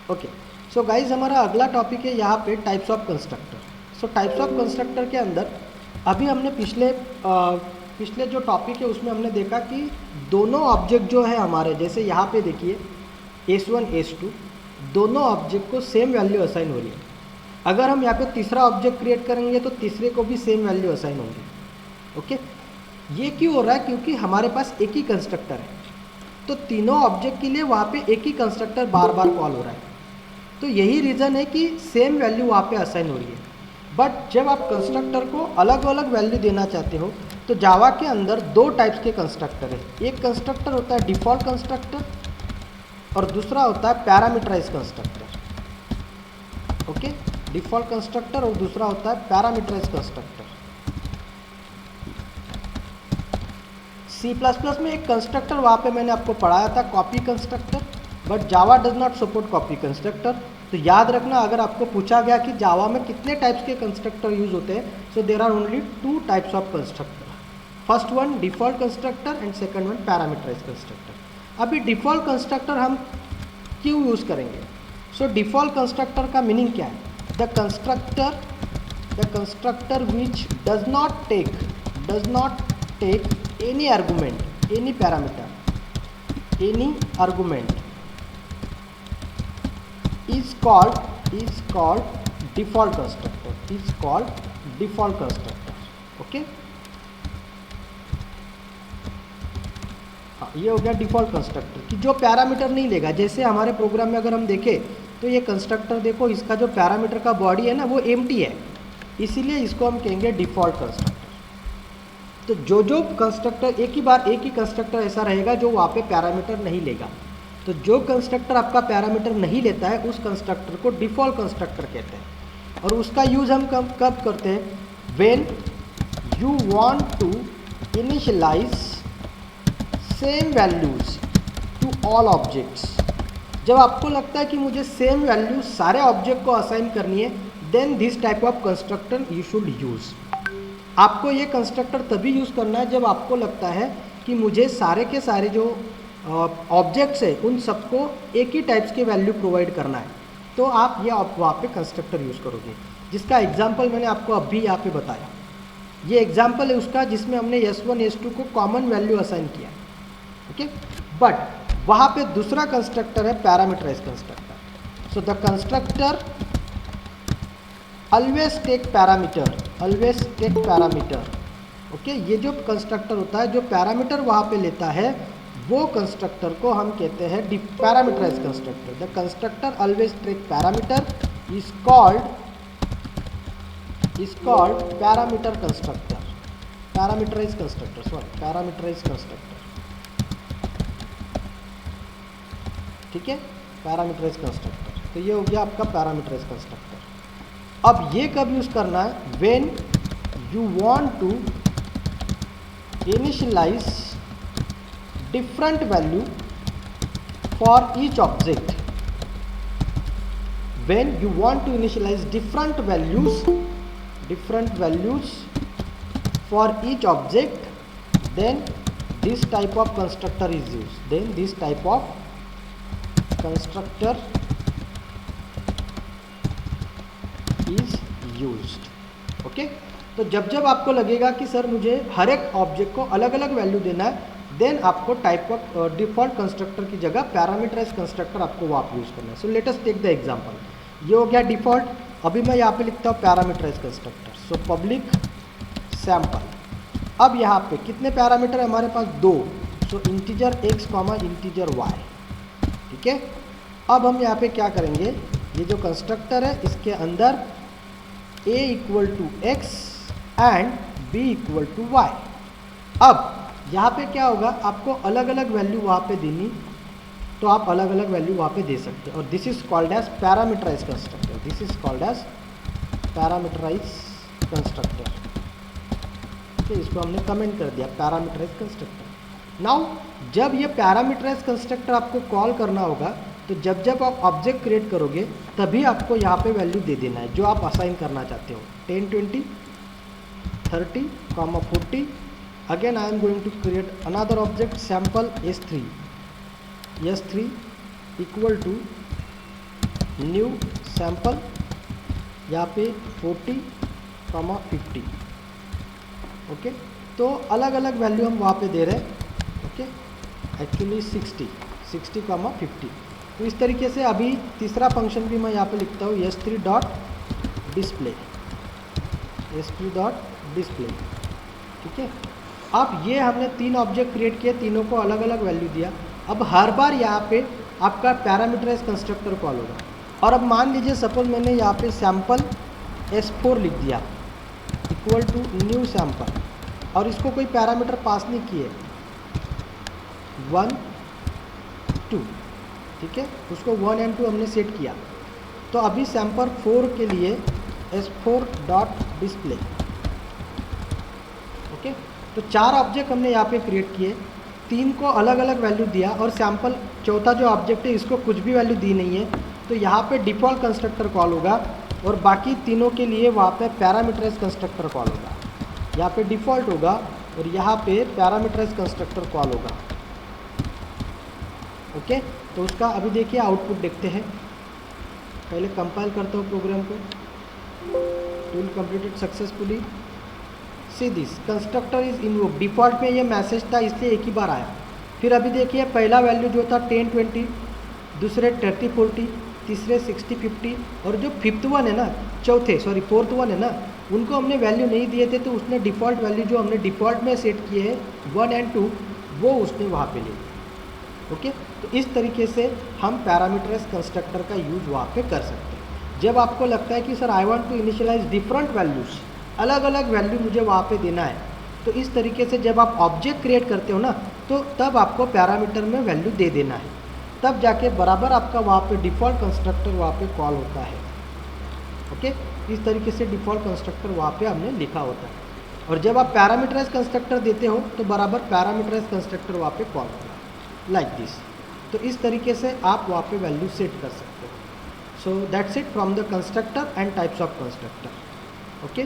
Okay, so guys हमारा अगला topic है यहाँ पे types of constructor. So types of constructor के अंदर अभी हमने पिछले जो टॉपिक है उसमें हमने देखा कि दोनों ऑब्जेक्ट जो है हमारे, जैसे यहाँ पे देखिए S1 S2 दोनों ऑब्जेक्ट को सेम वैल्यू असाइन हो रही है। अगर हम यहाँ पे तीसरा ऑब्जेक्ट क्रिएट करेंगे तो तीसरे को भी सेम वैल्यू असाइन होंगी। ओके, ये क्यों हो रहा है? क्योंकि हमारे पास एक ही कंस्ट्रक्टर है, तो तीनों ऑब्जेक्ट के लिए वहाँ पे एक ही कंस्ट्रक्टर बार बार कॉल हो रहा है। तो यही रीज़न है कि सेम वैल्यू वहाँ पे असाइन हो रही है। बट जब आप कंस्ट्रक्टर को अलग अलग वैल्यू देना चाहते हो तो जावा के अंदर दो टाइप्स के कंस्ट्रक्टर है। एक कंस्ट्रक्टर होता है डिफ़ॉल्ट कंस्ट्रक्टर और दूसरा होता है parameterize constructor. Okay, default constructor और दूसरा होता है पैरामीटराइज कंस्ट्रक्टर। C++ में एक कंस्ट्रक्टर वहाँ पे मैंने आपको पढ़ाया था copy constructor, but Java does not support copy constructor. तो याद रखना, अगर आपको पूछा गया कि जावा में कितने टाइप्स के कंस्ट्रक्टर यूज होते हैं, so there are only 2 types of constructor. First one default constructor and second one parameterise constructor. अभी डिफ़ॉल्ट कंस्ट्रक्टर हम क्यों यूज़ करेंगे? सो डिफ़ॉल्ट कंस्ट्रक्टर का मीनिंग क्या है? The constructor which does not take any argument, any parameter, any argument is called default constructor, is called default constructor. Okay, हाँ, ये हो गया डिफ़ॉल्ट कंस्ट्रक्टर कि जो पैरामीटर नहीं लेगा। जैसे हमारे प्रोग्राम में अगर हम देखें तो ये कंस्ट्रक्टर देखो, इसका जो पैरामीटर का बॉडी है ना वो एम्प्टी है, इसीलिए इसको हम कहेंगे डिफ़ॉल्ट कंस्ट्रक्टर। तो जो कंस्ट्रक्टर एक ही कंस्ट्रक्टर ऐसा रहेगा जो वहाँ पे पैरामीटर नहीं लेगा। तो जो कंस्ट्रक्टर आपका पैरामीटर नहीं लेता है उस कंस्ट्रक्टर को डिफ़ॉल्ट कंस्ट्रक्टर कहते हैं। और उसका यूज़ हम कब करते हैं? When you want to initialize same values to all objects. जब आपको लगता है कि मुझे सेम वैल्यू सारे ऑब्जेक्ट को असाइन करनी है, then this type of constructor you should use. आपको ये कंस्ट्रक्टर तभी यूज़ करना है जब आपको लगता है कि मुझे सारे के सारे जो ऑब्जेक्ट्स है उन सबको एक ही टाइप्स के वैल्यू प्रोवाइड करना है, तो आप वहाँ पे कंस्ट्रक्टर यूज़ करोगे। जिसका एग्जांपल मैंने आपको अभी यहाँ पे बताया, ये एग्जांपल है उसका जिसमें हमने S1 S2 को कॉमन वैल्यू असाइन किया। ओके, बट वहाँ पे दूसरा कंस्ट्रक्टर है parameterize constructor. So the constructor always take parameter। Okay, ये जो कंस्ट्रक्टर होता है जो पैरामीटर वहाँ पे लेता है वो कंस्ट्रक्टर को हम कहते हैं parameterize constructor. The constructor always take parameter is called parameter constructor, parameterize constructor. ठीक है, पैरामीटराइज कंस्ट्रक्टर। तो ये हो गया आपका पैरामीटराइज कंस्ट्रक्टर। अब ये कब यूज़ करना है? When you want to initialize different value for each object. When you want to initialize different values for each object, then this type of constructor is used. Then this type of constructor is used. Okay, तो जब आपको लगेगा कि sir मुझे हर एक object को अलग अलग वैल्यू देना है, देन आपको टाइप ऑफ डिफ़ॉल्ट कंस्ट्रक्टर की जगह पैरामीटराइज कंस्ट्रक्टर आपको वहाँ यूज़ करना है। So let us take the example. ये हो गया डिफ़ॉल्ट। अभी मैं यहाँ पे लिखता हूँ parameterise constructor. So public sample. अब यहाँ पे कितने पैरामीटर है हमारे पास? 2। So integer x comma integer y। ठीक है, अब हम यहाँ पे क्या करेंगे? ये जो कंस्ट्रक्टर है इसके अंदर a equal to x and b equal to y। अब यहाँ पे क्या होगा? आपको अलग अलग वैल्यू वहाँ पे देनी, तो आप अलग अलग वैल्यू वहाँ पे दे सकते हैं। और this is called as parameterize constructor. This is called as parameterize constructor. ठीक है, इसको हमने कमेंट कर दिया पैरामीटराइज कंस्ट्रक्टर। नाउ जब ये पैरामीटराइज कंस्ट्रक्टर आपको कॉल करना होगा, तो जब आप ऑब्जेक्ट क्रिएट करोगे तभी आपको यहाँ पे वैल्यू दे देना है जो आप असाइन करना चाहते हो। 10, 20, 30, 40। Again I am going to create another object sample S3 equal to new sample, यहाँ पे 40,50। ओके, तो अलग अलग वैल्यू हम वहाँ पे दे रहे हैं। Okay, actually 60,50। तो इस तरीके से अभी तीसरा फंक्शन भी मैं यहाँ पे लिखता हूँ, s3 dot display, s3 dot display. ठीक है, अब ये हमने 3 ऑब्जेक्ट क्रिएट किए, तीनों को अलग अलग वैल्यू दिया। अब हर बार यहाँ पे आपका पैरामीटराइज कंस्ट्रक्टर कॉल होगा। और अब मान लीजिए सपोज मैंने यहाँ पे सैंपल s4 लिख दिया इक्वल टू न्यू सैंपल, और इसको कोई पैरामीटर पास नहीं किए 1 2। ठीक है, उसको 1 और 2 हमने सेट किया। तो अभी सैंपल 4 के लिए s4 डॉट डिस्प्ले। ओके, तो 4 ऑब्जेक्ट हमने यहाँ पे क्रिएट किए, 3 को अलग अलग वैल्यू दिया, और सैंपल चौथा जो ऑब्जेक्ट है इसको कुछ भी वैल्यू दी नहीं है। तो यहाँ पे डिफ़ॉल्ट कंस्ट्रक्टर कॉल होगा, और बाकी तीनों के लिए वहाँ पे पैरामीटराइज कंस्ट्रक्टर कॉल होगा। यहाँ पे डिफ़ॉल्ट होगा और यहाँ पे पैरामीटराइज कंस्ट्रक्टर कॉल होगा। ओके, तो उसका अभी देखिए आउटपुट देखते हैं। पहले कंपाइल करता हूँ प्रोग्राम को। Tool completed successfully. See this constructor is invoke. Default में ये मैसेज था इसलिए एक ही बार आया। फिर अभी देखिए पहला वैल्यू जो था 10 20, दूसरे 30 40, तीसरे 60 50, और जो फिफ्थ वन है ना, फोर्थ वन है ना, उनको हमने वैल्यू नहीं दिए थे। तो उसने डिफ़ॉल्ट वैल्यू जो हमने डिफ़ॉल्ट में सेट किए हैं 1 और 2, वो उसने वहाँ पे ले। ओके, तो इस तरीके से हम पैरामीटराइज कंस्ट्रक्टर का यूज़ वहाँ पे कर सकते हैं। जब आपको लगता है कि sir I want to initialize different values, अलग अलग वैल्यू मुझे वहाँ पे देना है, तो इस तरीके से जब आप ऑब्जेक्ट क्रिएट करते हो ना, तो तब आपको पैरामीटर में वैल्यू दे देना है, तब जाके बराबर आपका वहाँ पे डिफ़ॉल्ट कंस्ट्रक्टर वहाँ पे कॉल होता है। ओके, इस तरीके से डिफ़ॉल्ट कंस्ट्रक्टर वहाँ पे हमने लिखा होता है। और जब आप पैरामीटराइज कंस्ट्रक्टर देते हो तो बराबर पैरामीटराइज कंस्ट्रक्टर वहाँ पे कॉल होगा, लाइक दिस। तो इस तरीके से आप वहाँ पे वैल्यू सेट कर सकते हो। So that's it from the constructor and types of constructor. Okay.